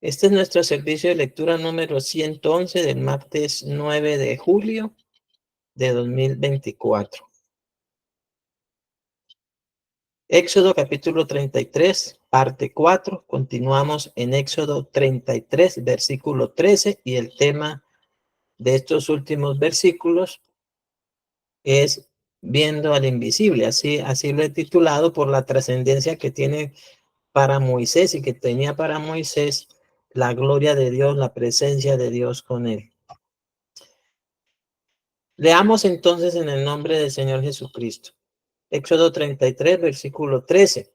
Este es nuestro servicio de lectura número 111 del martes 9 de julio de 2024. Éxodo capítulo 33, parte 4. Continuamos en Éxodo 33, versículo 13, y el tema de estos últimos versículos es viendo al invisible. Así lo he titulado por la trascendencia que tiene para Moisés y que tenía para Moisés la gloria de Dios, la presencia de Dios con él. Leamos entonces en el nombre del Señor Jesucristo. Éxodo 33, versículo 13.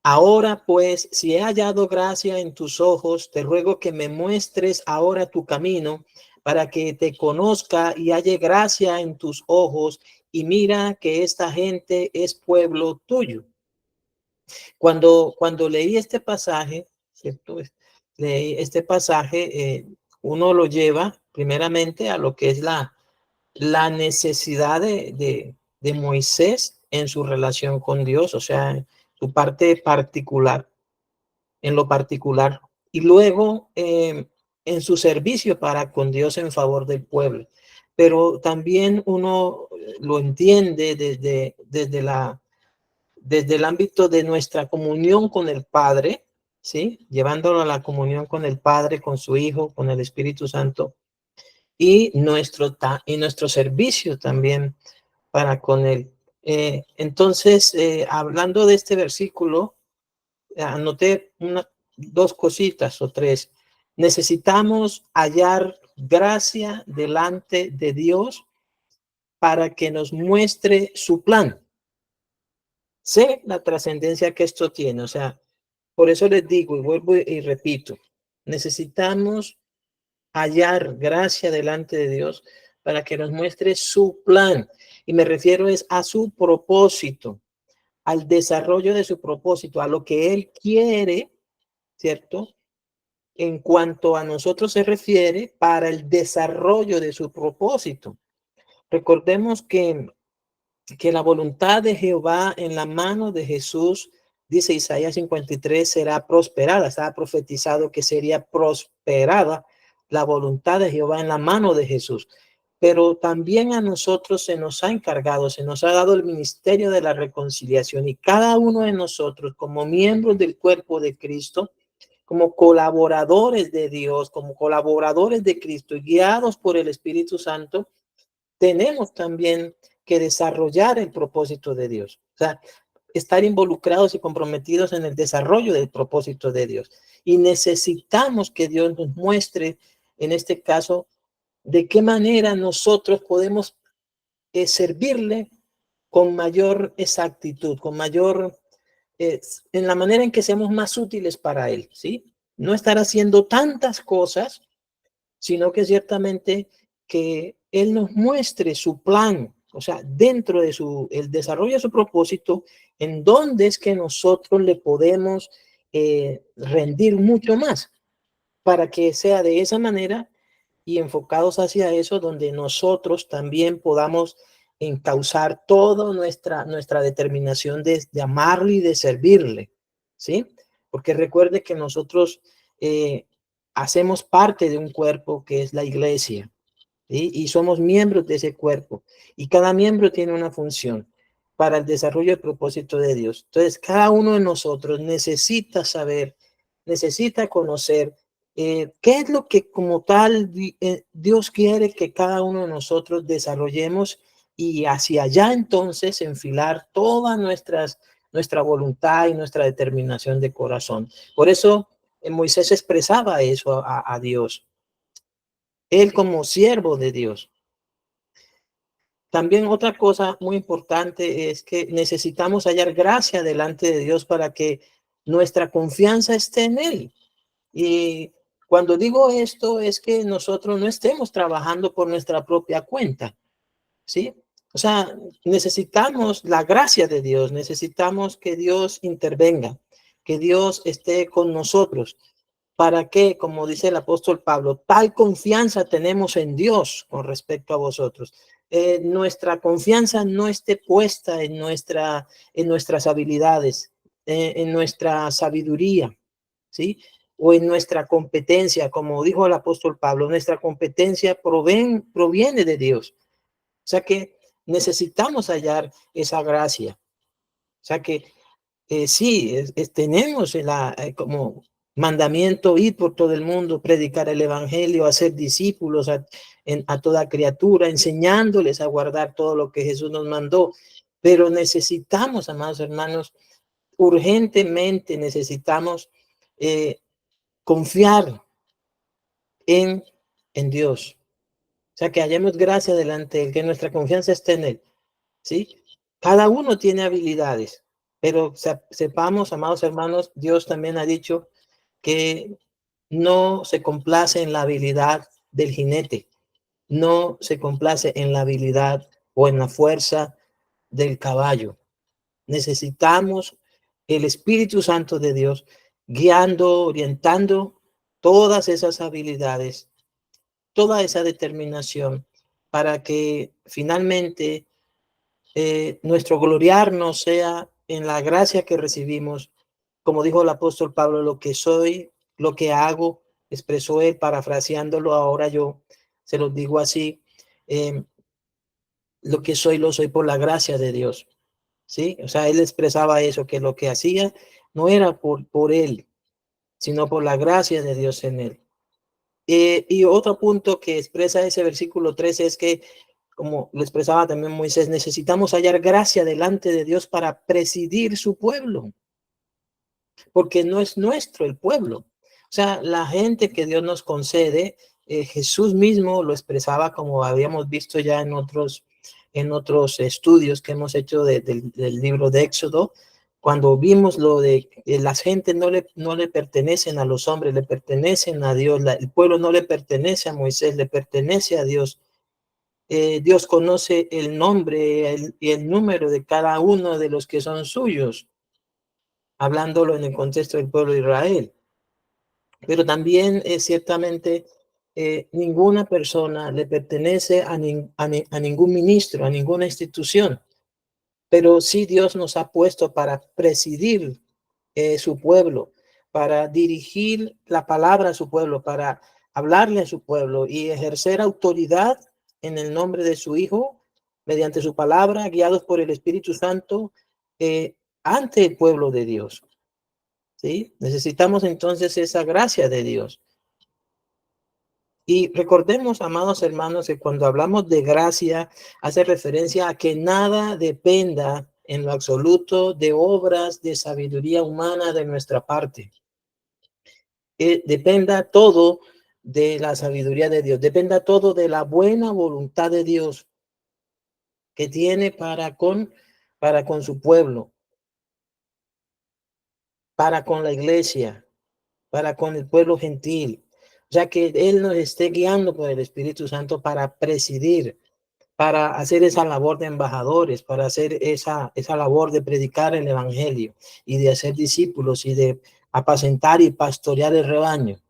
Ahora pues, si he hallado gracia en tus ojos, te ruego que me muestres ahora tu camino para que te conozca y halle gracia en tus ojos, y mira que esta gente es pueblo tuyo. Cuando leí este pasaje, ¿cierto? Leí este pasaje, uno lo lleva primeramente a lo que es la necesidad de Moisés en su relación con Dios, o sea, su parte particular, en lo particular, y luego en su servicio para con Dios en favor del pueblo. Pero también uno lo entiende desde el ámbito de nuestra comunión con el Padre, ¿sí? Llevándolo a la comunión con el Padre, con su Hijo, con el Espíritu Santo, y nuestro servicio también para con él. Entonces, hablando de este versículo, anoté dos cositas o tres. Necesitamos hallar gracia delante de Dios para que nos muestre su plan. Sé la trascendencia que esto tiene, o sea, por eso les digo y vuelvo y repito, necesitamos hallar gracia delante de Dios para que nos muestre su plan. Y me refiero es a su propósito, al desarrollo de su propósito, a lo que Él quiere, ¿cierto? En cuanto a nosotros se refiere, para el desarrollo de su propósito. Recordemos que la voluntad de Jehová en la mano de Jesús, dice Isaías 53, será prosperada. Estaba profetizado que sería prosperada la voluntad de Jehová en la mano de Jesús. Pero también a nosotros se nos ha encargado, se nos ha dado el ministerio de la reconciliación, y cada uno de nosotros como miembros del cuerpo de Cristo, como colaboradores de Dios, como colaboradores de Cristo, guiados por el Espíritu Santo, tenemos también que desarrollar el propósito de Dios. O sea, estar involucrados y comprometidos en el desarrollo del propósito de Dios. Y necesitamos que Dios nos muestre, en este caso, de qué manera nosotros podemos servirle con mayor exactitud, con mayor, en la manera en que seamos más útiles para Él, ¿sí? No estar haciendo tantas cosas, sino que ciertamente que Él nos muestre su plan, o sea, dentro de el desarrollo de su propósito, en dónde es que nosotros le podemos rendir mucho más, para que sea de esa manera y enfocados hacia eso, donde nosotros también podamos encauzar toda nuestra determinación de amarle y de servirle, ¿sí? Porque recuerde que nosotros hacemos parte de un cuerpo que es la iglesia, ¿sí? Y somos miembros de ese cuerpo, y cada miembro tiene una función para el desarrollo del propósito de Dios. Entonces, cada uno de nosotros necesita saber, necesita conocer qué es lo que como tal Dios quiere que cada uno de nosotros desarrollemos, y hacia allá entonces enfilar toda nuestra voluntad y nuestra determinación de corazón. Por eso Moisés expresaba eso a Dios, él como siervo de Dios. También otra cosa muy importante es que necesitamos hallar gracia delante de Dios para que nuestra confianza esté en Él. Y cuando digo esto es que nosotros no estemos trabajando por nuestra propia cuenta, ¿sí? O sea, necesitamos la gracia de Dios, necesitamos que Dios intervenga, que Dios esté con nosotros. ¿Para qué? Como dice el apóstol Pablo, tal confianza tenemos en Dios con respecto a vosotros. Nuestra confianza no esté puesta en nuestras habilidades, en nuestra sabiduría, ¿sí? O en nuestra competencia, como dijo el apóstol Pablo, nuestra competencia proviene de Dios. O sea que necesitamos hallar esa gracia. O sea que sí, tenemos como mandamiento ir por todo el mundo, predicar el evangelio, hacer discípulos a toda criatura, enseñándoles a guardar todo lo que Jesús nos mandó. Pero necesitamos, amados hermanos, urgentemente necesitamos confiar en, en Dios. O sea, que hallemos gracia delante de Él, que nuestra confianza esté en Él. ¿Sí? Cada uno tiene habilidades, pero sepamos, amados hermanos, Dios también ha dicho que no se complace en la habilidad del jinete, no se complace en la habilidad o en la fuerza del caballo. Necesitamos el Espíritu Santo de Dios guiando, orientando todas esas habilidades, toda esa determinación para que finalmente nuestro gloriarnos sea en la gracia que recibimos, como dijo el apóstol Pablo, lo que soy, lo que hago, expresó él, parafraseándolo, ahora yo se los digo así, eh, lo que soy, lo soy por la gracia de Dios, ¿sí? O sea, él expresaba eso, que lo que hacía no era por él, sino por la gracia de Dios en él. Y otro punto que expresa ese versículo 13 es que, como lo expresaba también Moisés, necesitamos hallar gracia delante de Dios para presidir su pueblo, porque no es nuestro el pueblo. O sea, la gente que Dios nos concede, Jesús mismo lo expresaba como habíamos visto ya en otros estudios que hemos hecho del libro de Éxodo, cuando vimos lo de que las gentes no le pertenecen a los hombres, le pertenecen a Dios, el pueblo no le pertenece a Moisés, le pertenece a Dios. Dios conoce el nombre y el número de cada uno de los que son suyos, hablándolo en el contexto del pueblo de Israel. Pero también ciertamente ninguna persona le pertenece a ningún ministro, a ninguna institución. Pero sí Dios nos ha puesto para presidir su pueblo, para dirigir la palabra a su pueblo, para hablarle a su pueblo y ejercer autoridad en el nombre de su Hijo, mediante su palabra, guiados por el Espíritu Santo, ante el pueblo de Dios. ¿Sí? Necesitamos entonces esa gracia de Dios. Y recordemos, amados hermanos, que cuando hablamos de gracia, hace referencia a que nada dependa en lo absoluto de obras de sabiduría humana de nuestra parte. Dependa todo de la sabiduría de Dios, dependa todo de la buena voluntad de Dios que tiene para con su pueblo, para con la iglesia, para con el pueblo gentil. O sea, que Él nos esté guiando por el Espíritu Santo para presidir, para hacer esa labor de embajadores, para hacer esa labor de predicar el evangelio y de hacer discípulos y de apacentar y pastorear el rebaño.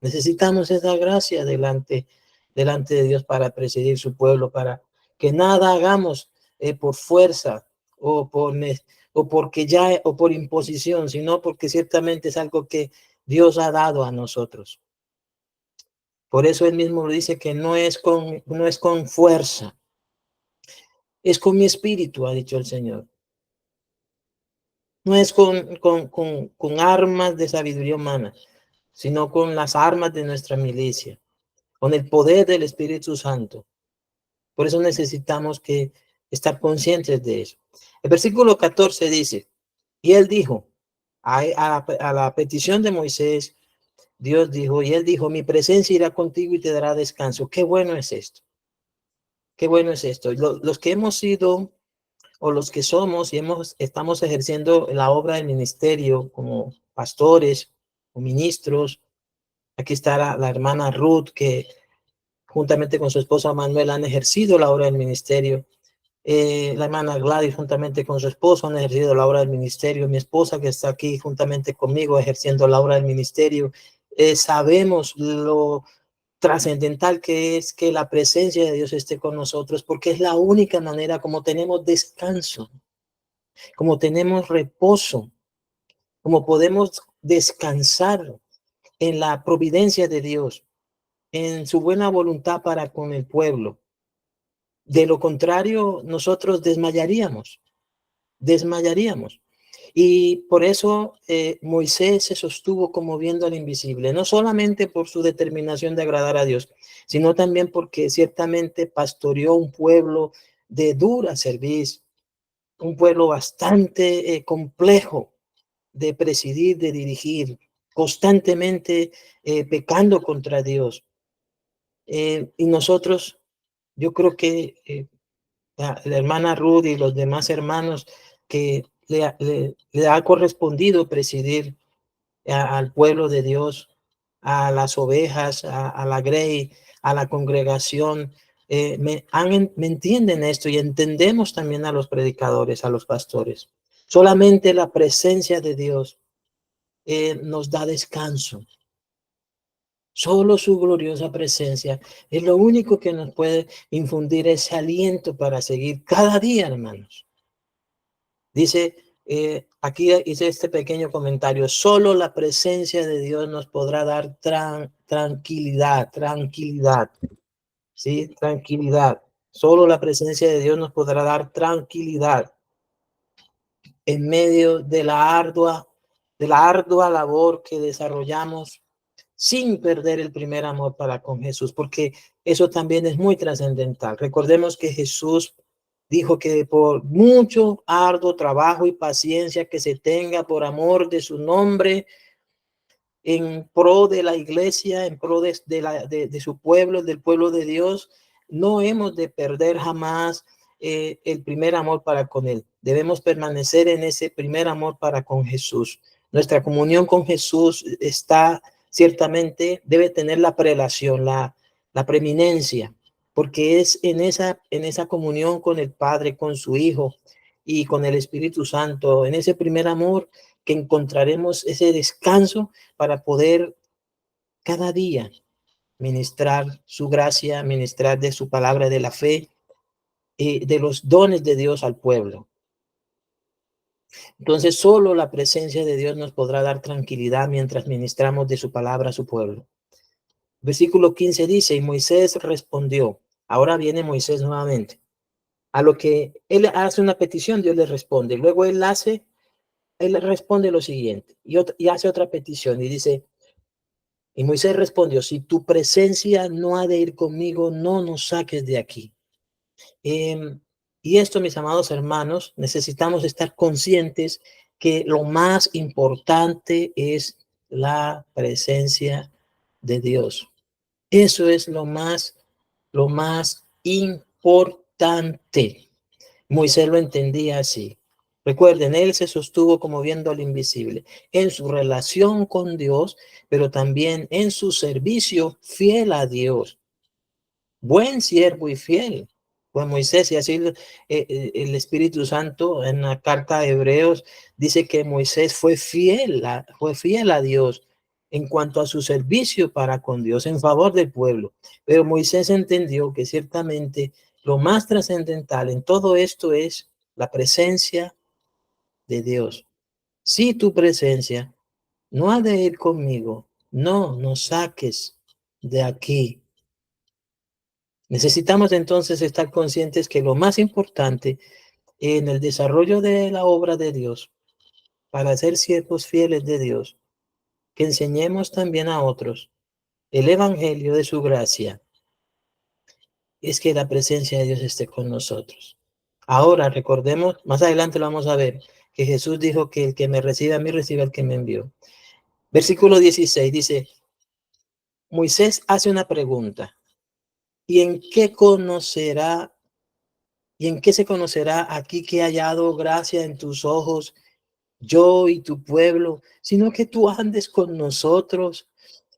Necesitamos esa gracia delante de Dios para presidir su pueblo, para que nada hagamos por fuerza o o por imposición, sino porque ciertamente es algo que Dios ha dado a nosotros. Por eso él mismo dice que no es con fuerza, es con mi espíritu, ha dicho el Señor. No es con armas de sabiduría humana, sino con las armas de nuestra milicia, con el poder del Espíritu Santo. Por eso necesitamos estar conscientes de eso. El versículo 14 dice, y él dijo, a la petición de Moisés, Dios dijo, y él dijo, mi presencia irá contigo y te dará descanso. Qué bueno es esto. Qué bueno es esto. Los que hemos sido o los que somos y estamos ejerciendo la obra del ministerio como pastores o ministros. Aquí está la hermana Ruth, que juntamente con su esposo Manuel han ejercido la obra del ministerio. La hermana Gladys juntamente con su esposo han ejercido la obra del ministerio. Mi esposa que está aquí juntamente conmigo ejerciendo la obra del ministerio. Sabemos lo trascendental que es que la presencia de Dios esté con nosotros, porque es la única manera como tenemos descanso, como tenemos reposo, como podemos descansar en la providencia de Dios, en su buena voluntad para con el pueblo. De lo contrario, nosotros desmayaríamos. Y por eso Moisés se sostuvo como viendo al invisible, no solamente por su determinación de agradar a Dios, sino también porque ciertamente pastoreó un pueblo de dura cerviz, un pueblo bastante complejo de presidir, de dirigir, constantemente pecando contra Dios. Y nosotros, yo creo que la hermana Ruth y los demás hermanos que le ha correspondido presidir al pueblo de Dios, a las ovejas, a la grey, a la congregación, me entienden esto y entendemos también a los predicadores, a los pastores. Solamente la presencia de Dios nos da descanso. Solo su gloriosa presencia es lo único que nos puede infundir ese aliento para seguir cada día, hermanos. Dice, aquí hice este pequeño comentario, solo la presencia de Dios nos podrá dar tranquilidad, ¿sí? Tranquilidad. Solo la presencia de Dios nos podrá dar tranquilidad en medio de la ardua labor que desarrollamos sin perder el primer amor para con Jesús, porque eso también es muy trascendental. Recordemos que Jesús dijo que por mucho arduo trabajo y paciencia que se tenga por amor de su nombre, en pro de la iglesia, en pro de su pueblo, del pueblo de Dios, no hemos de perder jamás el primer amor para con Él. Debemos permanecer en ese primer amor para con Jesús. Nuestra comunión con Jesús está ciertamente, debe tener la prelación, la preeminencia, porque es en esa comunión con el Padre, con su Hijo y con el Espíritu Santo, en ese primer amor que encontraremos ese descanso para poder cada día ministrar su gracia, ministrar de su palabra de la fe, de los dones de Dios al pueblo. Entonces, solo la presencia de Dios nos podrá dar tranquilidad mientras ministramos de su palabra a su pueblo. Versículo 15 dice, y Moisés respondió. Ahora viene Moisés nuevamente. A lo que él hace una petición, Dios le responde. Luego él responde lo siguiente y hace otra petición y dice, y Moisés respondió, si tu presencia no ha de ir conmigo, no nos saques de aquí. Y esto, mis amados hermanos, necesitamos estar conscientes que lo más importante es la presencia de Dios. Eso es lo más importante. Moisés lo entendía así. Recuerden, él se sostuvo como viendo al invisible en su relación con Dios, pero también en su servicio fiel a Dios. Buen siervo y fiel fue Moisés, y así el Espíritu Santo en la carta a Hebreos dice que Moisés fue fiel a Dios en cuanto a su servicio para con Dios en favor del pueblo. Pero Moisés entendió que ciertamente lo más trascendental en todo esto es la presencia de Dios. Si tu presencia no ha de ir conmigo, no nos saques de aquí. Necesitamos entonces estar conscientes que lo más importante en el desarrollo de la obra de Dios, para ser siervos fieles de Dios, que enseñemos también a otros el evangelio de su gracia, es que la presencia de Dios esté con nosotros. Ahora recordemos, más adelante lo vamos a ver, que Jesús dijo que el que me recibe a mí, recibe al que me envió. Versículo 16 dice, Moisés hace una pregunta, ¿y en qué se conocerá aquí que he hallado gracia en tus ojos, yo y tu pueblo, sino que tú andes con nosotros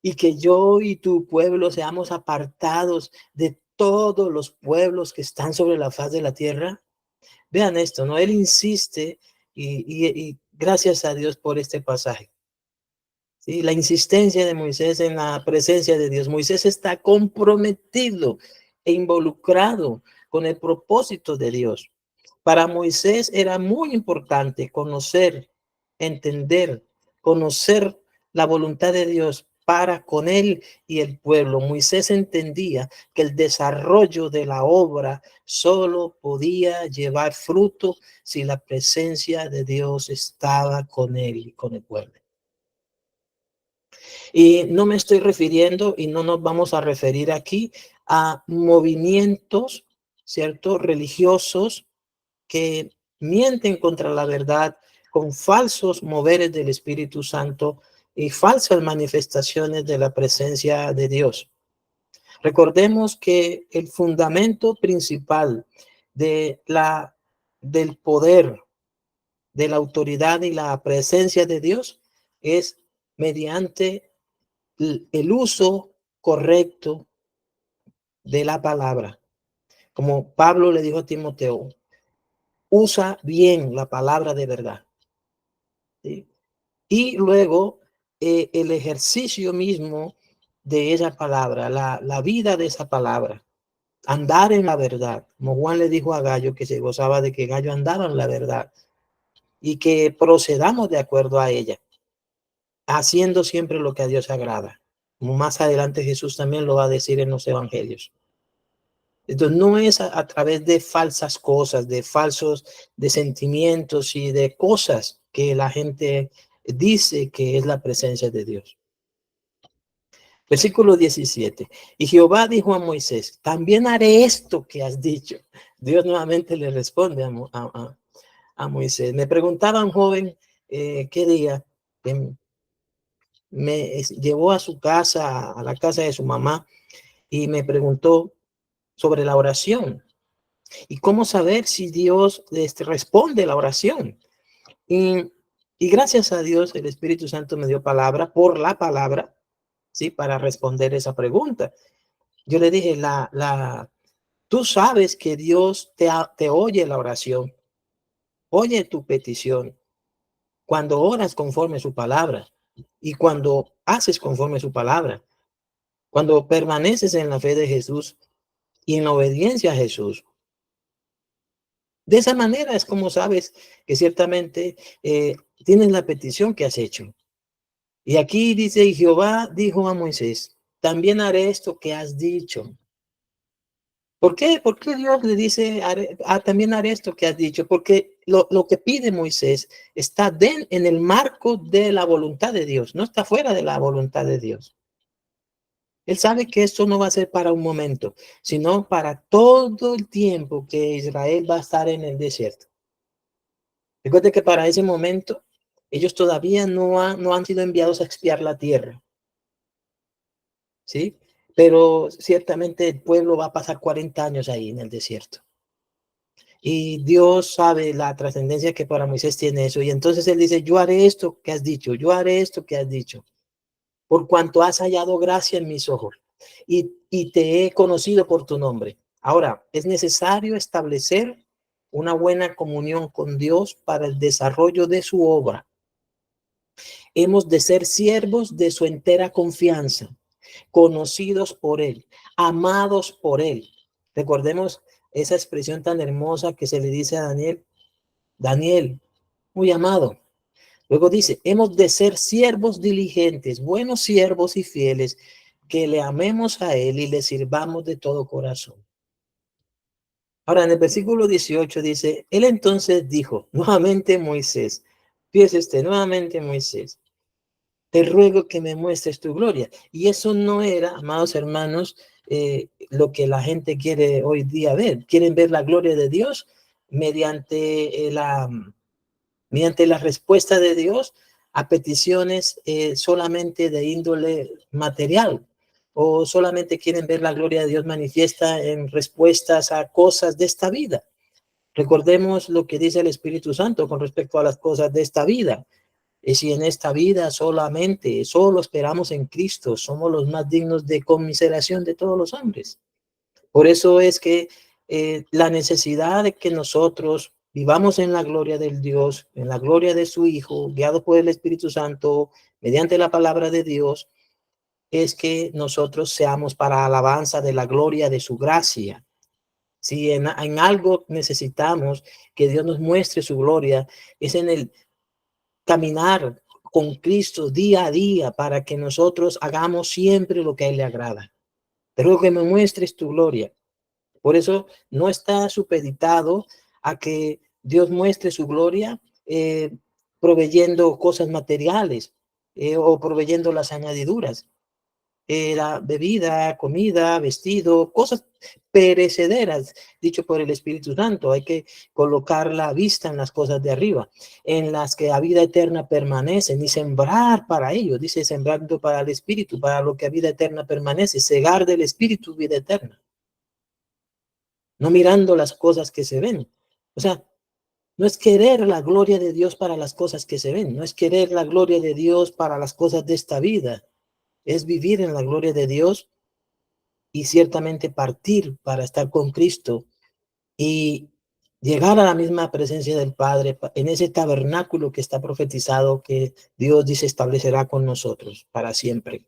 y que yo y tu pueblo seamos apartados de todos los pueblos que están sobre la faz de la tierra? Vean esto, ¿no? Él insiste y gracias a Dios por este pasaje. ¿Sí? La insistencia de Moisés en la presencia de Dios. Moisés está comprometido e involucrado con el propósito de Dios. Para Moisés era muy importante conocer, entender conocer la voluntad de Dios para con él y el pueblo, Moisés entendía que el desarrollo de la obra solo podía llevar fruto si la presencia de Dios estaba con él y con el pueblo. Y no me estoy refiriendo, y no nos vamos a referir aquí, a movimientos, ¿cierto?, religiosos que mienten contra la verdad con falsos moveres del Espíritu Santo y falsas manifestaciones de la presencia de Dios. Recordemos que el fundamento principal del poder, de la autoridad y la presencia de Dios es mediante el uso correcto de la palabra. Como Pablo le dijo a Timoteo, usa bien la palabra de verdad. ¿Sí? Y luego el ejercicio mismo de esa palabra, la vida de esa palabra, andar en la verdad. Como Juan le dijo a Gallo que se gozaba de que Gallo andaba en la verdad y que procedamos de acuerdo a ella, haciendo siempre lo que a Dios agrada. Como más adelante Jesús también lo va a decir en los evangelios. Entonces no es a través de falsas cosas, de sentimientos y de cosas que la gente dice que es la presencia de Dios. Versículo 17. Y Jehová dijo a Moisés, también haré esto que has dicho. Dios nuevamente le responde a Moisés. Me preguntaba un joven qué día me llevó a su casa, a la casa de su mamá, y me preguntó sobre la oración y cómo saber si Dios responde la oración. Y, y gracias a Dios, el Espíritu Santo me dio palabra por la palabra, ¿sí? Para responder esa pregunta. Yo le dije, tú sabes que Dios te oye la oración, oye tu petición cuando oras conforme su palabra y cuando haces conforme su palabra, cuando permaneces en la fe de Jesús y en la obediencia a Jesús. De esa manera es como sabes que ciertamente tienes la petición que has hecho. Y aquí dice, y Jehová dijo a Moisés, también haré esto que has dicho. ¿Por qué? ¿Por qué Dios le dice, también haré esto que has dicho? Porque lo que pide Moisés está en el marco de la voluntad de Dios, no está fuera de la voluntad de Dios. Él sabe que esto no va a ser para un momento, sino para todo el tiempo que Israel va a estar en el desierto. Recuerde que para ese momento ellos todavía no han sido enviados a expiar la tierra, ¿sí? Pero ciertamente el pueblo va a pasar 40 años ahí en el desierto. Y Dios sabe la trascendencia que para Moisés tiene eso. Y entonces él dice, yo haré esto que has dicho, yo haré esto que has dicho, por cuanto has hallado gracia en mis ojos y te he conocido por tu nombre. Ahora, es necesario establecer una buena comunión con Dios para el desarrollo de su obra. Hemos de ser siervos de su entera confianza, conocidos por Él, amados por Él. Recordemos esa expresión tan hermosa que se le dice a Daniel. Daniel, muy amado. Luego dice, hemos de ser siervos diligentes, buenos siervos y fieles, que le amemos a Él y le sirvamos de todo corazón. Ahora, en el versículo 18 dice, Él entonces dijo, nuevamente Moisés, fíjese nuevamente Moisés, te ruego que me muestres tu gloria. Y eso no era, amados hermanos, lo que la gente quiere hoy día ver. Quieren ver la gloria de Dios mediante la respuesta de Dios a peticiones solamente de índole material, o solamente quieren ver la gloria de Dios manifiesta en respuestas a cosas de esta vida. Recordemos lo que dice el Espíritu Santo con respecto a las cosas de esta vida. Y si en esta vida solo esperamos en Cristo, somos los más dignos de conmiseración de todos los hombres. Por eso es que la necesidad de que nosotros vivamos en la gloria del Dios, en la gloria de su Hijo, guiados por el Espíritu Santo, mediante la palabra de Dios, es que nosotros seamos para alabanza de la gloria de su gracia. Si en algo necesitamos que Dios nos muestre su gloria, es en el caminar con Cristo día a día para que nosotros hagamos siempre lo que a Él le agrada. Te ruego que me muestres tu gloria. Por eso no está supeditado a que Dios muestre su gloria proveyendo cosas materiales o proveyendo las añadiduras. La bebida, comida, vestido, cosas perecederas, dicho por el Espíritu Santo. Hay que colocar la vista en las cosas de arriba, en las que a vida eterna permanecen y sembrar para ello. Dice sembrando para el Espíritu, para lo que a vida eterna permanece, cegar del Espíritu vida eterna. No mirando las cosas que se ven. O sea, no es querer la gloria de Dios para las cosas que se ven, no es querer la gloria de Dios para las cosas de esta vida, es vivir en la gloria de Dios y ciertamente partir para estar con Cristo y llegar a la misma presencia del Padre en ese tabernáculo que está profetizado que Dios dice establecerá con nosotros para siempre.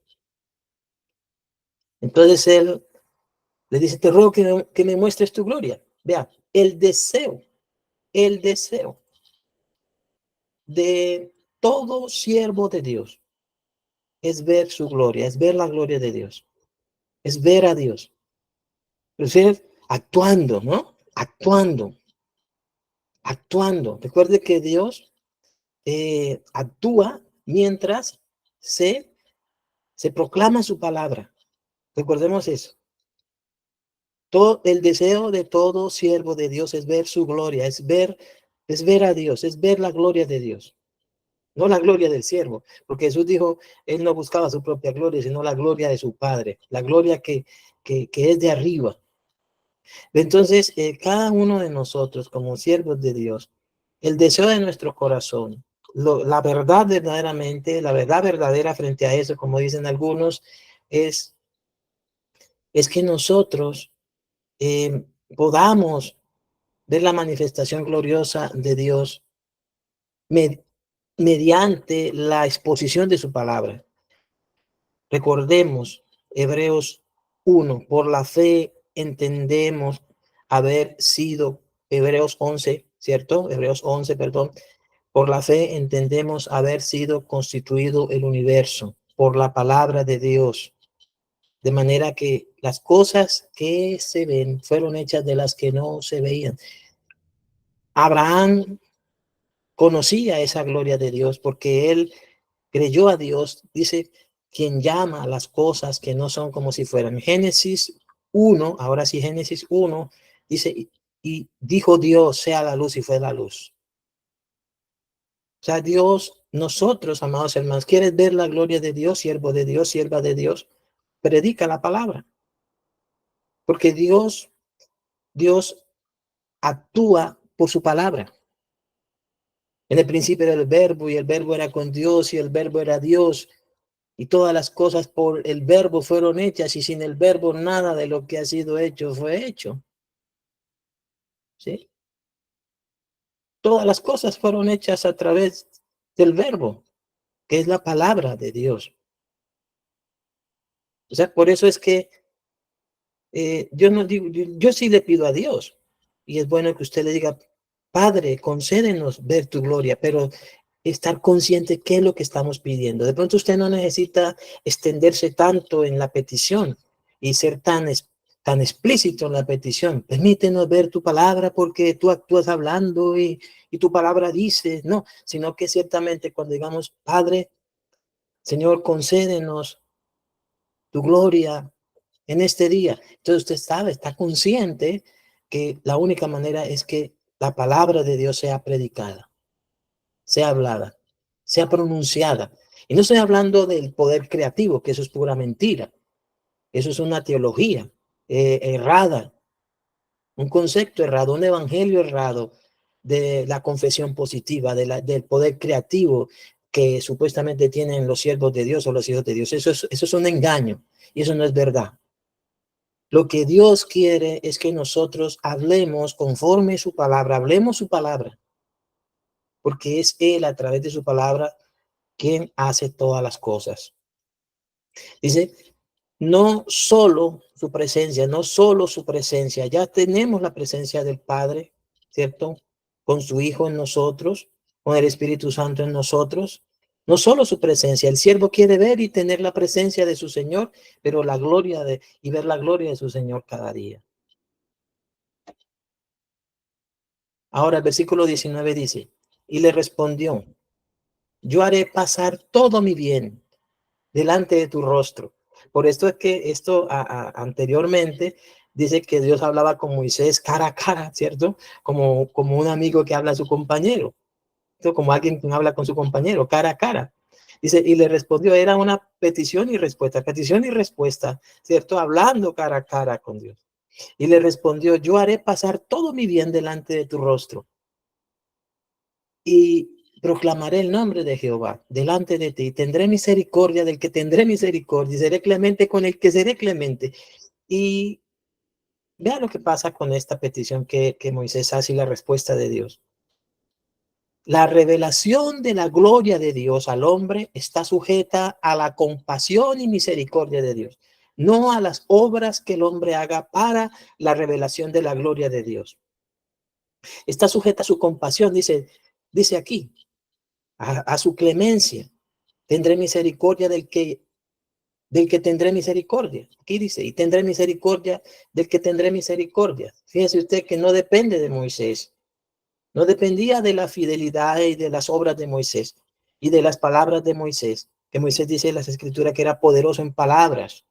Entonces Él le dice, te ruego que me muestres tu gloria. Vea, el deseo de todo siervo de Dios es ver su gloria, es ver la gloria de Dios, es ver a Dios. Es decir, actuando, ¿no? Actuando. Recuerde que Dios actúa mientras se proclama su palabra. Recordemos eso. Todo el deseo de todo siervo de Dios es ver su gloria, es ver a Dios, es ver la gloria de Dios. No la gloria del siervo, porque Jesús dijo, Él no buscaba su propia gloria, sino la gloria de su Padre, la gloria que es de arriba. Entonces, cada uno de nosotros, como siervos de Dios, el deseo de nuestro corazón, la verdad verdaderamente, la verdad verdadera frente a eso, como dicen algunos, es que nosotros podamos ver la manifestación gloriosa de Dios mediante la exposición de su palabra. Recordemos Hebreos 1, por la fe entendemos haber sido, Hebreos 11, ¿cierto? Hebreos 11, perdón. Por la fe entendemos haber sido constituido el universo por la palabra de Dios, de manera que las cosas que se ven fueron hechas de las que no se veían. Abraham conocía esa gloria de Dios porque él creyó a Dios, dice, quien llama a las cosas que no son como si fueran. Génesis 1, ahora sí, Génesis 1, dice, y dijo Dios, sea la luz y fue la luz. O sea, Dios, nosotros, amados hermanos, ¿quieres ver la gloria de Dios, siervo de Dios, sierva de Dios? Predica la palabra. Porque Dios actúa por su palabra. En el principio era el verbo y el verbo era con Dios y el verbo era Dios. Y todas las cosas por el verbo fueron hechas y sin el verbo nada de lo que ha sido hecho fue hecho. ¿Sí? Todas las cosas fueron hechas a través del verbo, que es la palabra de Dios. O sea, por eso es que yo no digo, yo sí le pido a Dios, y es bueno que usted le diga, Padre, concédenos ver tu gloria, pero estar consciente qué es lo que estamos pidiendo. De pronto usted no necesita extenderse tanto en la petición y ser tan explícito en la petición. Permítenos ver tu palabra porque tú actúas hablando y tu palabra dice, no, sino que ciertamente cuando digamos, Padre, Señor, concédenos tu gloria en este día. Entonces usted sabe, está consciente que la única manera es que la palabra de Dios sea predicada, sea hablada, sea pronunciada. Y no estoy hablando del poder creativo, que eso es pura mentira. Eso es una teología errada, un concepto errado, un evangelio errado de la confesión positiva, del poder creativo que supuestamente tienen los siervos de Dios o los hijos de Dios. Eso es un engaño y eso no es verdad. Lo que Dios quiere es que nosotros hablemos conforme su palabra, hablemos su palabra, porque es Él a través de su palabra quien hace todas las cosas. Dice, no solo su presencia, ya tenemos la presencia del Padre, ¿cierto? Con su Hijo en nosotros, con el Espíritu Santo en nosotros, No solo su presencia, el siervo quiere ver y tener la presencia de su Señor, pero la gloria y ver la gloria de su Señor cada día. Ahora el versículo 19 dice, y le respondió, yo haré pasar todo mi bien delante de tu rostro. Por esto es que anteriormente dice que Dios hablaba con Moisés cara a cara, ¿cierto? Como un amigo que habla a su compañero, ¿cierto? Como alguien que habla con su compañero cara a cara. Dice, y le respondió, era una petición y respuesta, ¿cierto? Hablando cara a cara con Dios. Y le respondió, yo haré pasar todo mi bien delante de tu rostro y proclamaré el nombre de Jehová delante de ti. Tendré misericordia del que tendré misericordia y seré clemente con el que seré clemente. Y vea lo que pasa con esta petición que Moisés hace y la respuesta de Dios. La revelación de la gloria de Dios al hombre está sujeta a la compasión y misericordia de Dios, no a las obras que el hombre haga para la revelación de la gloria de Dios. Está sujeta a su compasión, dice aquí, a su clemencia. Tendré misericordia del que tendré misericordia. Aquí dice, y tendré misericordia del que tendré misericordia. Fíjese usted que no depende de Moisés. No dependía de la fidelidad y de las obras de Moisés y de las palabras de Moisés, que Moisés dice en las escrituras que era poderoso en palabras.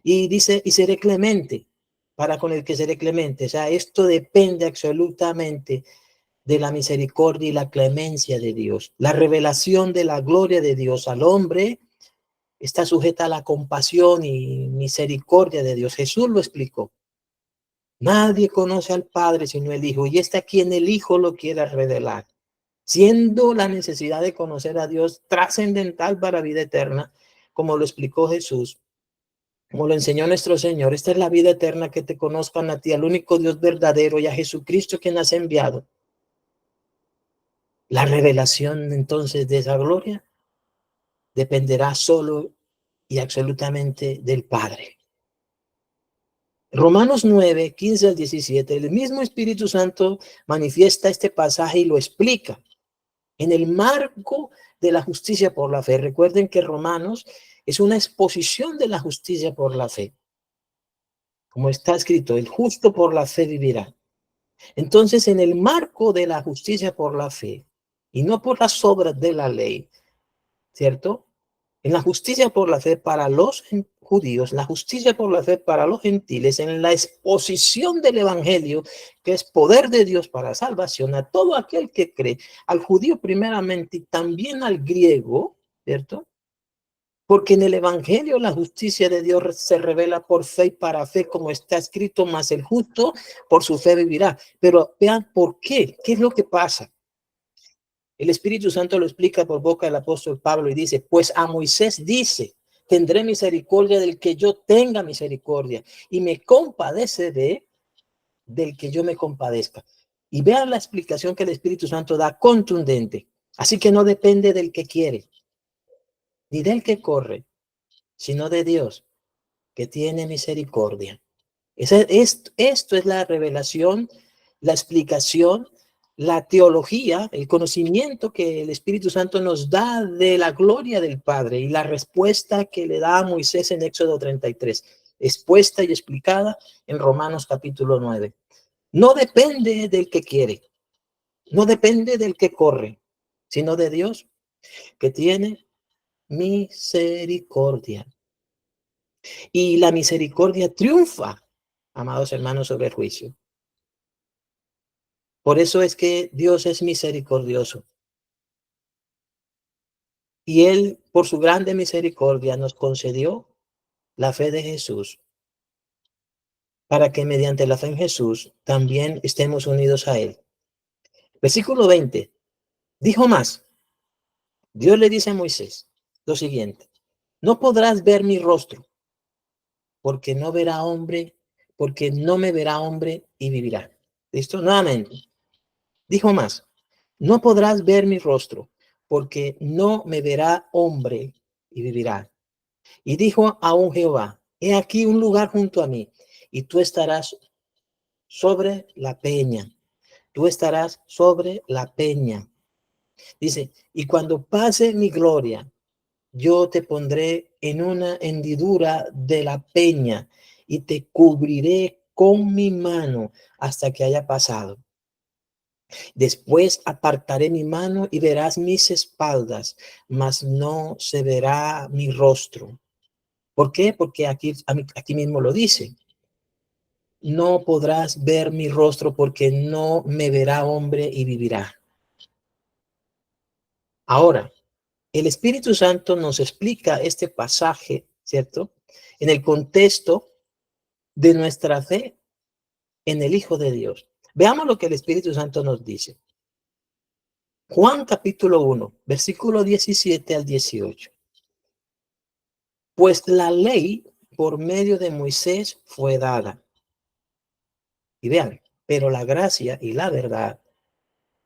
Y dice, y seré clemente para con el que seré clemente. O sea, esto depende absolutamente de la misericordia y la clemencia de Dios. La revelación de la gloria de Dios al hombre está sujeta a la compasión y misericordia de Dios. Jesús lo explicó. Nadie conoce al Padre sino el Hijo, y está quien el Hijo lo quiera revelar. Siendo la necesidad de conocer a Dios trascendental para vida eterna, como lo explicó Jesús, como lo enseñó nuestro Señor, esta es la vida eterna, que te conozcan a ti, al único Dios verdadero, y a Jesucristo quien has enviado. La revelación entonces de esa gloria dependerá solo y absolutamente del Padre. Romanos 9, 15 al 17, el mismo Espíritu Santo manifiesta este pasaje y lo explica en el marco de la justicia por la fe. Recuerden que Romanos es una exposición de la justicia por la fe. Como está escrito, el justo por la fe vivirá. Entonces, en el marco de la justicia por la fe, y no por las obras de la ley, ¿cierto? En la justicia por la fe para los judíos, la justicia por la fe para los gentiles, en la exposición del evangelio, que es poder de Dios para salvación a todo aquel que cree, al judío primeramente y también al griego, ¿cierto? Porque en el evangelio la justicia de Dios se revela por fe y para fe, como está escrito, más el justo por su fe vivirá. Pero vean por qué, qué es lo que pasa. El Espíritu Santo lo explica por boca del apóstol Pablo y dice, pues a Moisés dice, tendré misericordia del que yo tenga misericordia y me compadeceré del que yo me compadezca. Y vean la explicación que el Espíritu Santo da, contundente. Así que no depende del que quiere, ni del que corre, sino de Dios, que tiene misericordia. Esto es la revelación, la explicación, la teología, el conocimiento que el Espíritu Santo nos da de la gloria del Padre y la respuesta que le da a Moisés en Éxodo 33, expuesta y explicada en Romanos capítulo 9. No depende del que quiere, no depende del que corre, sino de Dios, que tiene misericordia. Y la misericordia triunfa, amados hermanos, sobre el juicio. Por eso es que Dios es misericordioso. Y Él, por su grande misericordia, nos concedió la fe de Jesús, para que mediante la fe en Jesús también estemos unidos a Él. Versículo 20. Dijo más. Dios le dice a Moisés lo siguiente. No podrás ver mi rostro, porque no verá hombre, porque no me verá hombre y vivirá. ¿Listo? Nuevamente. Dijo más. No podrás ver mi rostro, porque no me verá hombre y vivirá. Y dijo aún Jehová, he aquí un lugar junto a mí, y tú estarás sobre la peña. Tú estarás sobre la peña. Dice, y cuando pase mi gloria, yo te pondré en una hendidura de la peña y te cubriré con mi mano hasta que haya pasado. Después apartaré mi mano y verás mis espaldas, mas no se verá mi rostro. ¿Por qué? Porque aquí mismo lo dice. No podrás ver mi rostro porque no me verá hombre y vivirá. Ahora, el Espíritu Santo nos explica este pasaje, ¿cierto? En el contexto de nuestra fe en el Hijo de Dios. Veamos lo que el Espíritu Santo nos dice. Juan capítulo 1, versículo 17 al 18. Pues la ley por medio de Moisés fue dada. Y vean, pero la gracia y la verdad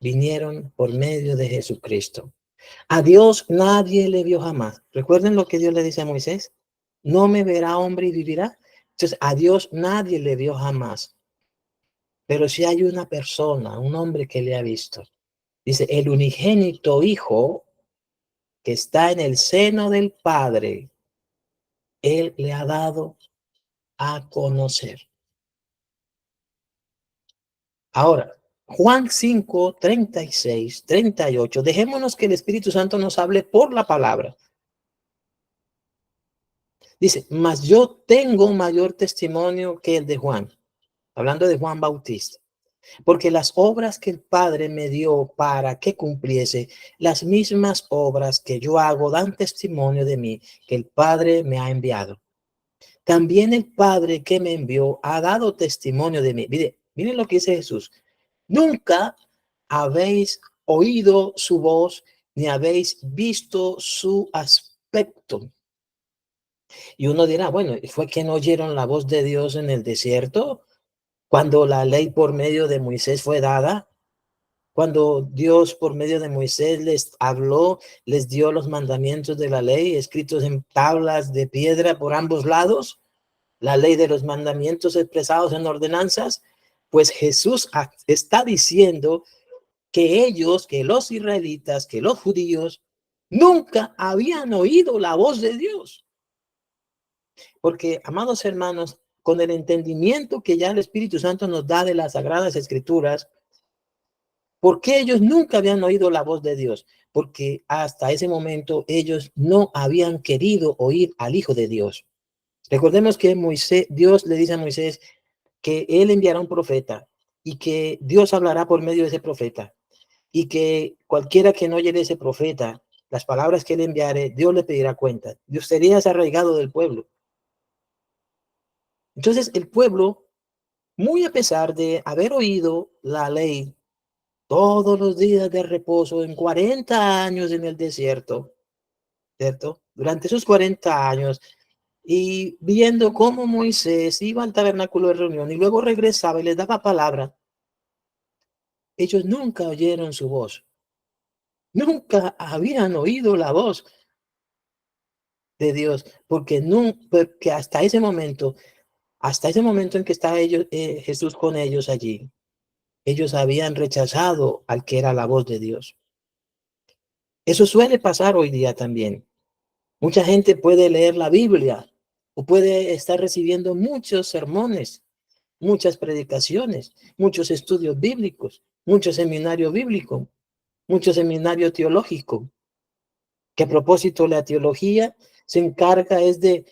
vinieron por medio de Jesucristo. A Dios nadie le vio jamás. Recuerden lo que Dios le dice a Moisés. No me verá hombre y vivirá. Entonces, a Dios nadie le vio jamás. Pero si hay una persona, un hombre que le ha visto. Dice, el unigénito Hijo que está en el seno del Padre, Él le ha dado a conocer. Ahora, Juan 5, 36, 38. Dejémonos que el Espíritu Santo nos hable por la palabra. Dice, mas yo tengo mayor testimonio que el de Juan. Hablando de Juan Bautista. Porque las obras que el Padre me dio para que cumpliese, las mismas obras que yo hago dan testimonio de mí, que el Padre me ha enviado. También el Padre que me envió ha dado testimonio de mí. Miren lo que dice Jesús. Nunca habéis oído su voz, ni habéis visto su aspecto. Y uno dirá, bueno, ¿fue que no oyeron la voz de Dios en el desierto? Cuando la ley por medio de Moisés fue dada, cuando Dios por medio de Moisés les habló, les dio los mandamientos de la ley escritos en tablas de piedra por ambos lados, la ley de los mandamientos expresados en ordenanzas, pues Jesús está diciendo que ellos, que los israelitas, que los judíos, nunca habían oído la voz de Dios. Porque, amados hermanos, con el entendimiento que ya el Espíritu Santo nos da de las Sagradas Escrituras, ¿por qué ellos nunca habían oído la voz de Dios? Porque hasta ese momento ellos no habían querido oír al Hijo de Dios. Recordemos que Dios le dice a Moisés que él enviará un profeta y que Dios hablará por medio de ese profeta y que cualquiera que no oye de ese profeta, las palabras que él enviare, Dios le pedirá cuenta. Dios sería desarraigado del pueblo. Entonces el pueblo, muy a pesar de haber oído la ley todos los días de reposo en 40 años en el desierto, ¿cierto? Durante esos 40 años y viendo cómo Moisés iba al tabernáculo de reunión y luego regresaba y les daba palabra, ellos nunca oyeron su voz, nunca habían oído la voz de Dios, porque hasta ese momento en que estaba Jesús con ellos allí, ellos habían rechazado al que era la voz de Dios. Eso suele pasar hoy día también. Mucha gente puede leer la Biblia o puede estar recibiendo muchos sermones, muchas predicaciones, muchos estudios bíblicos, mucho seminario bíblico, mucho seminario teológico, que a propósito la teología se encarga es de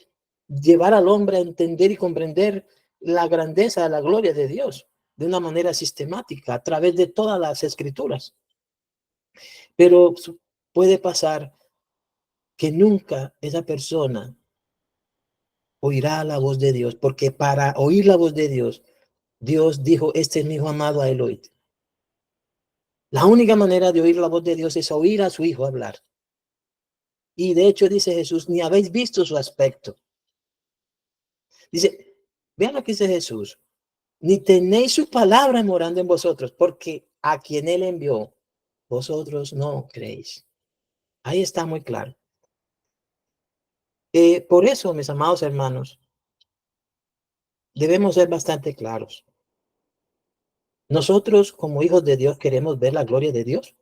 llevar al hombre a entender y comprender la grandeza, la gloria de Dios de una manera sistemática a través de todas las escrituras. Pero puede pasar que nunca esa persona oirá la voz de Dios, porque para oír la voz de Dios, Dios dijo, este es mi hijo amado, a él oíd. La única manera de oír la voz de Dios es oír a su hijo hablar. Y de hecho dice Jesús, ni habéis visto su aspecto. Dice, vean lo que dice Jesús, ni tenéis su palabra morando en vosotros, porque a quien él envió, vosotros no creéis. Ahí está muy claro. Por eso, mis amados hermanos, debemos ser bastante claros. Nosotros, como hijos de Dios, queremos ver la gloria de Dios.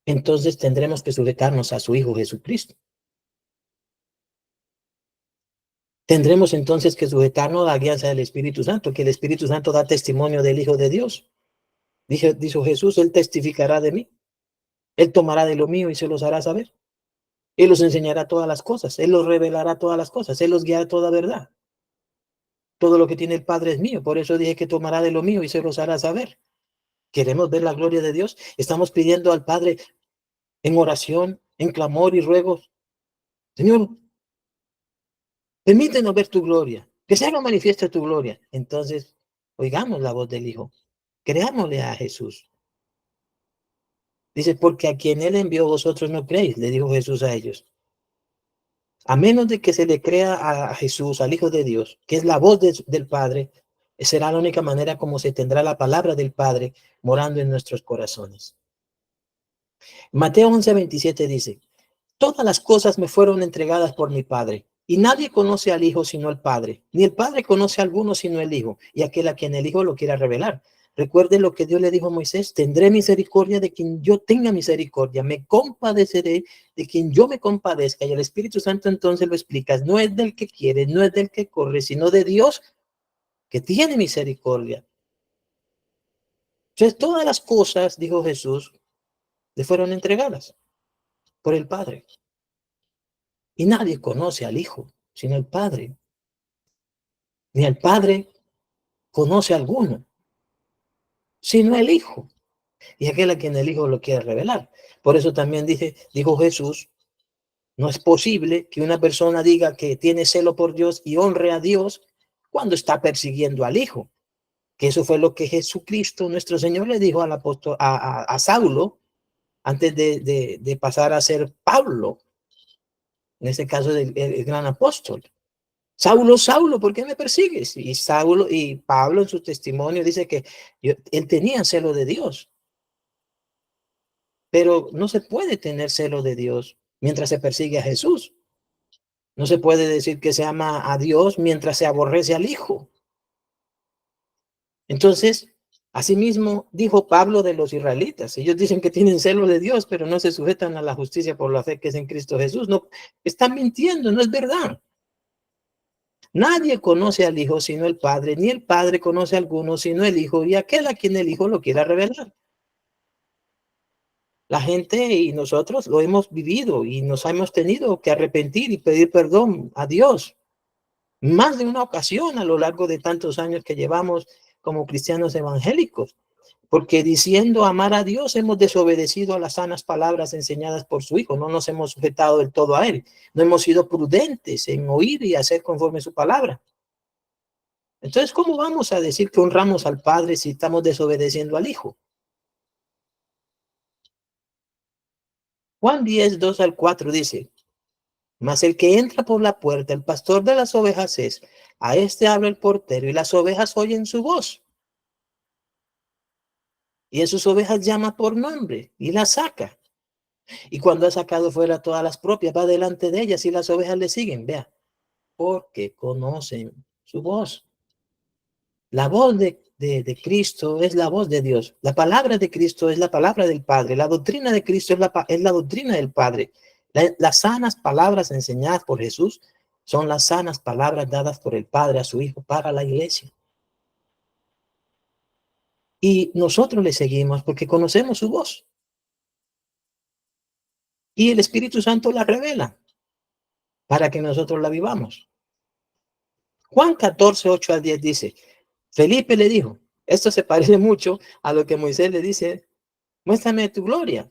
entonces tendremos que sujetarnos a su Hijo Jesucristo. Tendremos entonces que sujetarnos a la guianza del Espíritu Santo, que el Espíritu Santo da testimonio del Hijo de Dios. Dijo Jesús, Él testificará de mí. Él tomará de lo mío y se los hará saber. Él los enseñará todas las cosas. Él los revelará todas las cosas. Él los guiará a toda verdad. Todo lo que tiene el Padre es mío. Por eso dije que tomará de lo mío y se los hará saber. Queremos ver la gloria de Dios. Estamos pidiendo al Padre en oración, en clamor y ruegos. Señor, permítenos ver tu gloria. Que se haga manifiesta tu gloria. Entonces, oigamos la voz del Hijo. Creámosle a Jesús. Dice, porque a quien Él envió vosotros no creéis, le dijo Jesús a ellos. A menos de que se le crea a Jesús, al Hijo de Dios, que es la voz del Padre, será la única manera como se tendrá la palabra del Padre morando en nuestros corazones. Mateo 11:27 dice, todas las cosas me fueron entregadas por mi Padre, y nadie conoce al Hijo sino el Padre, ni el Padre conoce a alguno sino el Hijo, y aquel a quien el Hijo lo quiera revelar. Recuerden lo que Dios le dijo a Moisés, tendré misericordia de quien yo tenga misericordia, me compadeceré de quien yo me compadezca. Y el Espíritu Santo entonces lo explica, no es del que quiere, no es del que corre, sino de Dios que tiene misericordia. Entonces todas las cosas, dijo Jesús, le fueron entregadas por el Padre. Y nadie conoce al Hijo, sino el Padre. Ni al Padre conoce a alguno, sino el Hijo. Y aquel a quien el Hijo lo quiere revelar. Por eso también dijo Jesús, no es posible que una persona diga que tiene celo por Dios y honre a Dios cuando está persiguiendo al Hijo. Que eso fue lo que Jesucristo, nuestro Señor, le dijo al apóstol, a Saulo, antes de pasar a ser Pablo, en este caso el gran apóstol. Saulo, Saulo, ¿por qué me persigues? Y Saulo y Pablo en su testimonio dice que él tenía celo de Dios. Pero no se puede tener celo de Dios mientras se persigue a Jesús. No se puede decir que se ama a Dios mientras se aborrece al Hijo. Entonces, asimismo, dijo Pablo de los israelitas. Ellos dicen que tienen celo de Dios, pero no se sujetan a la justicia por la fe que es en Cristo Jesús. No, están mintiendo, no es verdad. Nadie conoce al Hijo sino el Padre, ni el Padre conoce a alguno sino el Hijo, y aquel a quien el Hijo lo quiera revelar. La gente y nosotros lo hemos vivido y nos hemos tenido que arrepentir y pedir perdón a Dios más de una ocasión a lo largo de tantos años que llevamos como cristianos evangélicos, porque diciendo amar a Dios hemos desobedecido a las sanas palabras enseñadas por su Hijo, no nos hemos sujetado del todo a Él, no hemos sido prudentes en oír y hacer conforme su palabra. Entonces, ¿cómo vamos a decir que honramos al Padre si estamos desobedeciendo al Hijo? Juan 10:2-4 dice, mas el que entra por la puerta, el pastor de las ovejas es, a este habla el portero y las ovejas oyen su voz. Y en sus ovejas llama por nombre y las saca. Y cuando ha sacado fuera todas las propias, va delante de ellas y las ovejas le siguen. Vea, porque conocen su voz. La voz de Cristo es la voz de Dios. La palabra de Cristo es la palabra del Padre. La doctrina de Cristo es la doctrina del Padre. Las sanas palabras enseñadas por Jesús son las sanas palabras dadas por el Padre a su Hijo para la iglesia. Y nosotros le seguimos porque conocemos su voz. Y el Espíritu Santo la revela para que nosotros la vivamos. Juan 14:8-10 dice, Felipe le dijo, esto se parece mucho a lo que Moisés le dice, muéstrame tu gloria.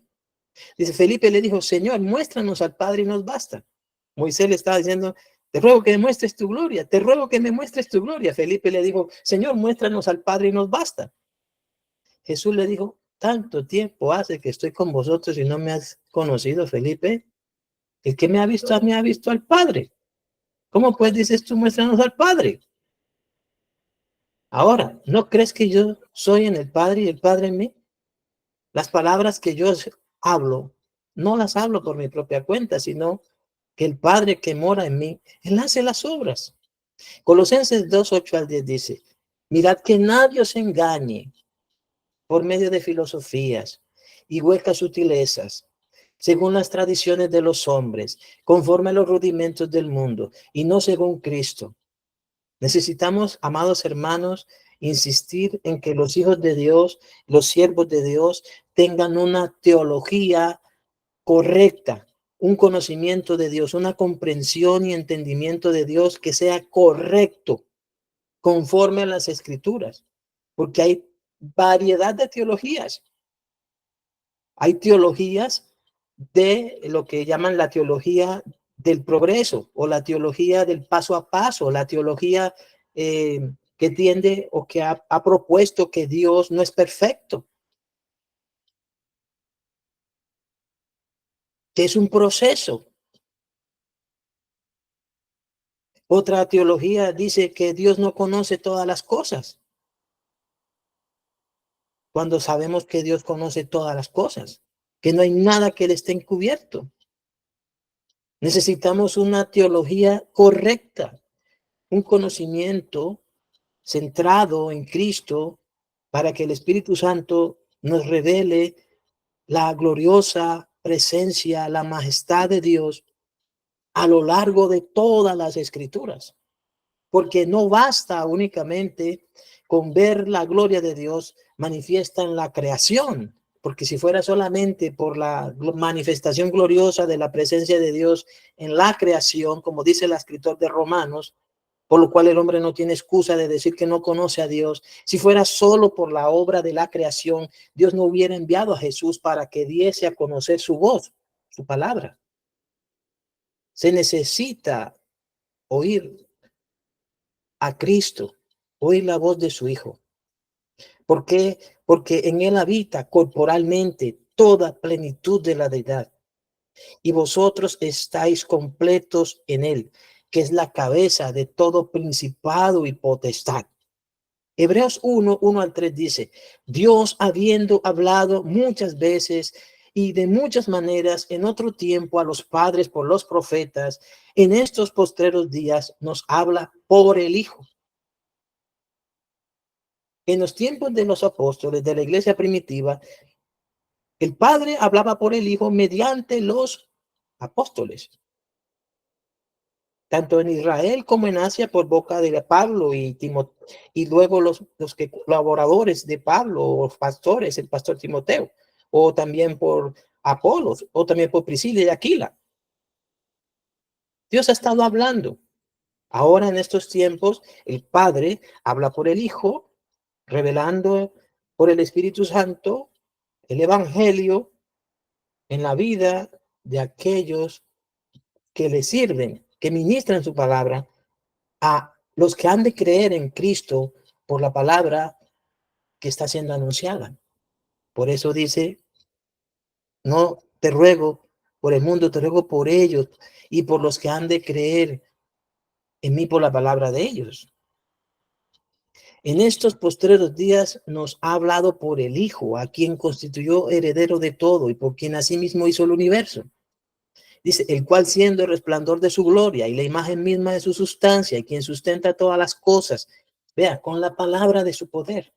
Dice, Felipe le dijo, Señor, muéstranos al Padre y nos basta. Moisés le estaba diciendo, te ruego que me muestres tu gloria, te ruego que me muestres tu gloria. Felipe le dijo, Señor, muéstranos al Padre y nos basta. Jesús le dijo, tanto tiempo hace que estoy con vosotros y no me has conocido, Felipe. El que me ha visto al Padre. ¿Cómo pues dices tú, muéstranos al Padre? Ahora, ¿no crees que yo soy en el Padre y el Padre en mí? Las palabras que yo hablo, no las hablo por mi propia cuenta, sino que el Padre que mora en mí, Él hace las obras. Colosenses 2:8-10 dice, mirad que nadie os engañe por medio de filosofías y huecas sutilezas, según las tradiciones de los hombres, conforme a los rudimentos del mundo, y no según Cristo. Necesitamos, amados hermanos, insistir en que los hijos de Dios, los siervos de Dios, tengan una teología correcta, un conocimiento de Dios, una comprensión y entendimiento de Dios que sea correcto, conforme a las Escrituras, porque hay variedad de teologías. Hay teologías de lo que llaman la teología del progreso o la teología del paso a paso, la teología que tiende o que ha propuesto que Dios no es perfecto, que es un proceso. Otra teología dice que Dios no conoce todas las cosas, cuando sabemos que Dios conoce todas las cosas, que no hay nada que le esté encubierto. Necesitamos una teología correcta, un conocimiento centrado en Cristo para que el Espíritu Santo nos revele la gloriosa presencia, la majestad de Dios a lo largo de todas las Escrituras. Porque no basta únicamente con ver la gloria de Dios manifiesta en la creación, porque si fuera solamente por la manifestación gloriosa de la presencia de Dios en la creación, como dice el escritor de Romanos, por lo cual el hombre no tiene excusa de decir que no conoce a Dios. Si fuera solo por la obra de la creación, Dios no hubiera enviado a Jesús para que diese a conocer su voz, su palabra. Se necesita oír a Cristo, oír la voz de su Hijo. ¿Por qué? Porque en él habita corporalmente toda plenitud de la deidad. Y vosotros estáis completos en él, que es la cabeza de todo principado y potestad. Hebreos 1 al 3 dice, Dios habiendo hablado muchas veces y de muchas maneras en otro tiempo a los padres por los profetas, en estos postreros días nos habla por el Hijo. En los tiempos de los apóstoles de la iglesia primitiva, el Padre hablaba por el Hijo mediante los apóstoles, tanto en Israel como en Asia por boca de Pablo y Timoteo, y luego los colaboradores de Pablo, o pastores, el pastor Timoteo, o también por Apolos, o también por Priscila y Aquila. Dios ha estado hablando. Ahora en estos tiempos, el Padre habla por el Hijo, revelando por el Espíritu Santo el Evangelio en la vida de aquellos que le sirven, que ministran su palabra a los que han de creer en Cristo por la palabra que está siendo anunciada. Por eso dice, no te ruego por el mundo, te ruego por ellos y por los que han de creer en mí por la palabra de ellos. En estos postreros días nos ha hablado por el Hijo, a quien constituyó heredero de todo y por quien asimismo hizo el universo. Dice, el cual siendo el resplandor de su gloria y la imagen misma de su sustancia y quien sustenta todas las cosas, vea, con la palabra de su poder,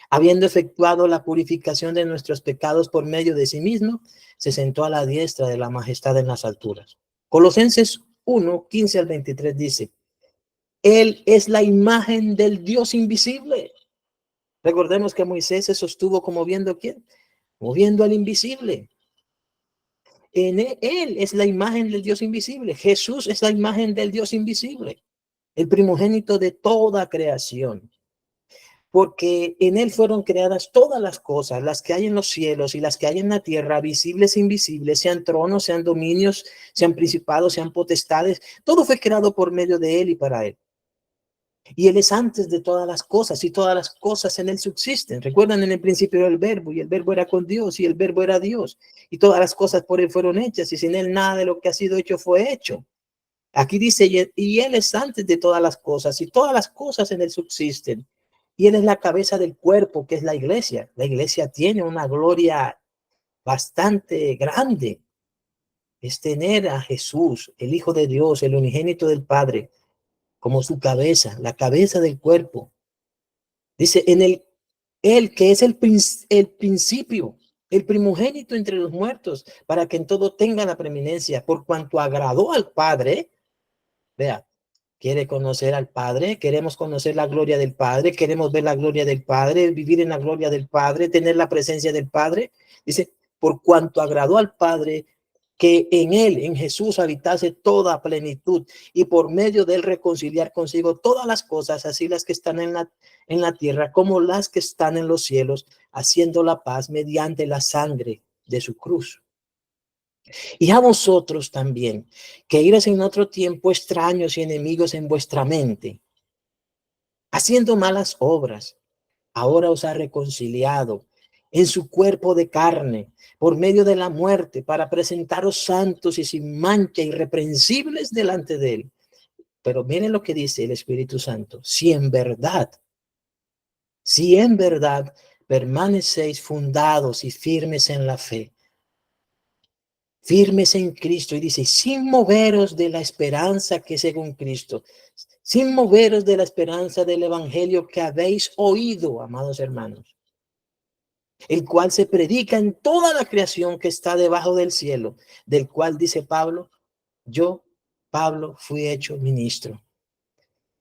habiendo efectuado la purificación de nuestros pecados por medio de sí mismo, se sentó a la diestra de la majestad en las alturas. Colosenses 1:15 al 23 dice, Él es la imagen del Dios invisible. Recordemos que Moisés se sostuvo como viendo ¿quién? Moviendo al invisible. Él es la imagen del Dios invisible. Jesús es la imagen del Dios invisible, el primogénito de toda creación. Porque en él fueron creadas todas las cosas, las que hay en los cielos y las que hay en la tierra, visibles e invisibles, sean tronos, sean dominios, sean principados, sean potestades. Todo fue creado por medio de él y para él. Y él es antes de todas las cosas y todas las cosas en él subsisten. Recuerdan, en el principio era el verbo y el verbo era con Dios y el verbo era Dios y todas las cosas por él fueron hechas y sin él nada de lo que ha sido hecho fue hecho. Aquí dice, y él es antes de todas las cosas y todas las cosas en él subsisten. Y él es la cabeza del cuerpo, que es la iglesia. La iglesia tiene una gloria bastante grande. Es tener a Jesús, el Hijo de Dios, el unigénito del Padre, como su cabeza, la cabeza del cuerpo. Dice, él que es el principio. el primogénito entre los muertos, para que en todo tenga la preeminencia, por cuanto agradó al Padre. Vea, quiere conocer al Padre, queremos conocer la gloria del Padre, queremos ver la gloria del Padre, vivir en la gloria del Padre, tener la presencia del Padre. Dice, por cuanto agradó al Padre que en él, en Jesús, habitase toda plenitud y por medio de él reconciliar consigo todas las cosas, así las que están en la tierra como las que están en los cielos, haciendo la paz mediante la sangre de su cruz. Y a vosotros también, que erais en otro tiempo extraños y enemigos en vuestra mente, haciendo malas obras, ahora os ha reconciliado en su cuerpo de carne por medio de la muerte para presentaros santos y sin mancha, irreprensibles delante de él. Pero miren lo que dice el Espíritu Santo: si en verdad permanecéis fundados y firmes en la fe, firmes en Cristo, y dice, sin moveros de la esperanza que según Cristo, sin moveros de la esperanza del evangelio que habéis oído, amados hermanos, el cual se predica en toda la creación que está debajo del cielo, del cual dice Pablo, yo, Pablo, fui hecho ministro.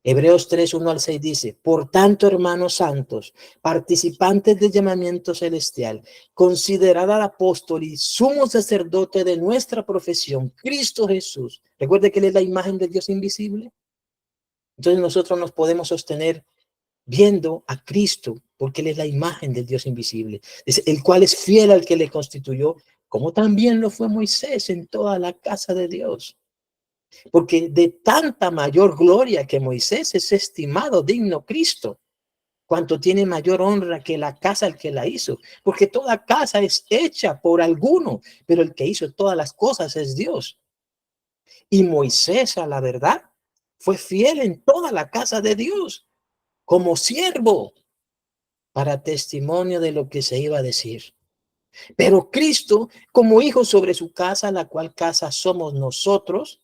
Hebreos 3, 1 al 6 dice, por tanto, hermanos santos, participantes del llamamiento celestial, considerad al apóstol y sumo sacerdote de nuestra profesión, Cristo Jesús. Recuerde que él es la imagen de Dios invisible. Entonces nosotros nos podemos sostener viendo a Cristo, porque él es la imagen del Dios invisible, es el cual es fiel al que le constituyó, como también lo fue Moisés en toda la casa de Dios. Porque de tanta mayor gloria que Moisés es estimado digno Cristo, cuanto tiene mayor honra que la casa al que la hizo, porque toda casa es hecha por alguno, pero el que hizo todas las cosas es Dios. Y Moisés, a la verdad, fue fiel en toda la casa de Dios, como siervo, para testimonio de lo que se iba a decir. Pero Cristo, como hijo sobre su casa, la cual casa somos nosotros,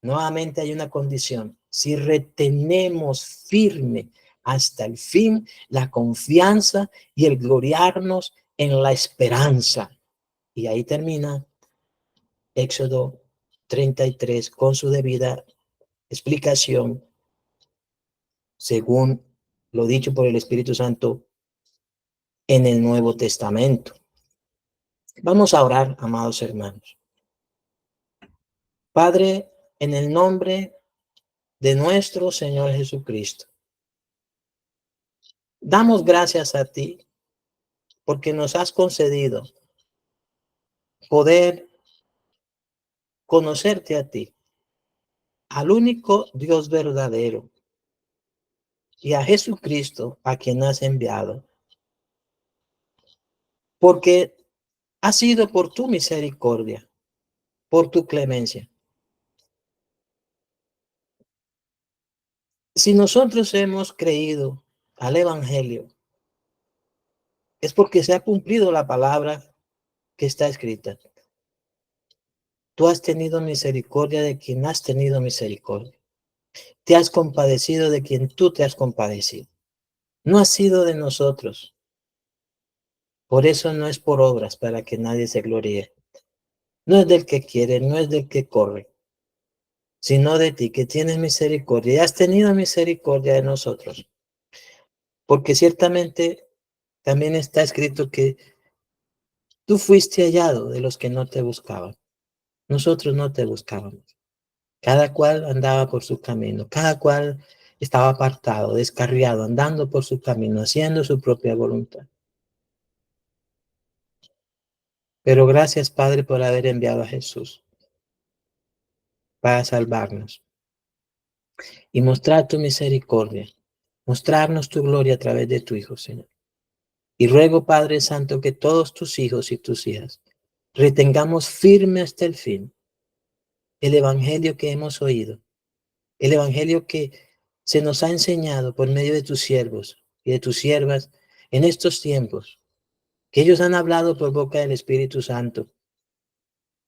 nuevamente hay una condición: si retenemos firme hasta el fin la confianza y el gloriarnos en la esperanza. Y ahí termina Éxodo 33 con su debida explicación, según lo dicho por el Espíritu Santo en el Nuevo Testamento. Vamos a orar, amados hermanos. Padre, en el nombre de nuestro Señor Jesucristo, damos gracias a ti porque nos has concedido poder conocerte a ti, al único Dios verdadero, y a Jesucristo a quien has enviado, porque ha sido por tu misericordia, por tu clemencia. Si nosotros hemos creído al Evangelio, es porque se ha cumplido la palabra que está escrita. Tú has tenido misericordia de quien has tenido misericordia. Te has compadecido de quien tú te has compadecido. No ha sido de nosotros. Por eso no es por obras para que nadie se gloríe. No es del que quiere, no es del que corre, sino de ti que tienes misericordia y has tenido misericordia de nosotros. Porque ciertamente también está escrito que tú fuiste hallado de los que no te buscaban. Nosotros no te buscábamos. Cada cual andaba por su camino, cada cual estaba apartado, descarriado, andando por su camino, haciendo su propia voluntad. Pero gracias, Padre, por haber enviado a Jesús para salvarnos y mostrar tu misericordia, mostrarnos tu gloria a través de tu Hijo, Señor. Y ruego, Padre Santo, que todos tus hijos y tus hijas retengamos firme hasta el fin el evangelio que hemos oído, el evangelio que se nos ha enseñado por medio de tus siervos y de tus siervas en estos tiempos, que ellos han hablado por boca del Espíritu Santo.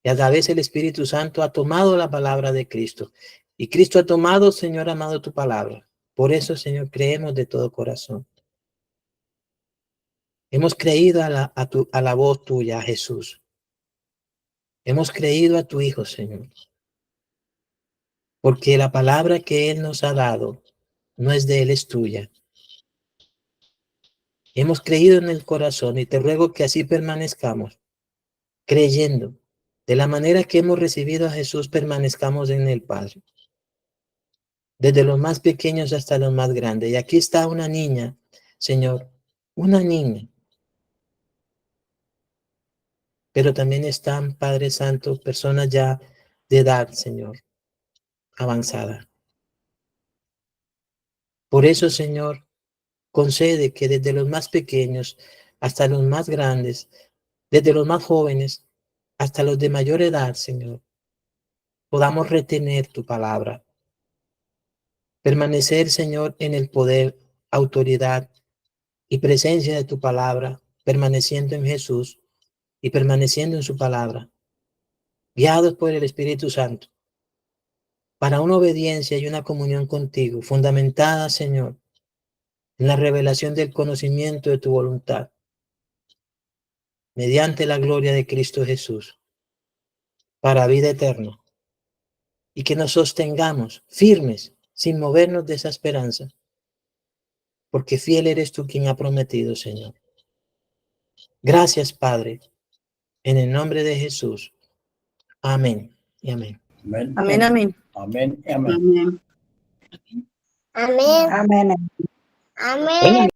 Y a la vez el Espíritu Santo ha tomado la palabra de Cristo. Y Cristo ha tomado, Señor amado, tu palabra. Por eso, Señor, creemos de todo corazón Hemos creído a la voz tuya, Jesús. Hemos creído a tu Hijo, Señor. Porque la palabra que Él nos ha dado no es de Él, es tuya. Hemos creído en el corazón y te ruego que así permanezcamos, creyendo. De la manera que hemos recibido a Jesús, permanezcamos en el Padre. Desde los más pequeños hasta los más grandes. Y aquí está una niña, Señor, una niña. Pero también están, Padre Santo, personas ya de edad, Señor, avanzada. Por eso, Señor, concede que desde los más pequeños hasta los más grandes, desde los más jóvenes hasta los de mayor edad, Señor, podamos retener tu palabra. Permanecer, Señor, en el poder, autoridad y presencia de tu palabra, permaneciendo en Jesús y permaneciendo en su palabra, guiados por el Espíritu Santo, para una obediencia y una comunión contigo, fundamentada, Señor, en la revelación del conocimiento de tu voluntad, mediante la gloria de Cristo Jesús, para vida eterna, y que nos sostengamos firmes, sin movernos de esa esperanza, porque fiel eres tú quien ha prometido, Señor. Gracias, Padre, en el nombre de Jesús. Amén y amén. Amén. Amén, amén. Amén. Amén. Amén. Amén. Amén. Amén.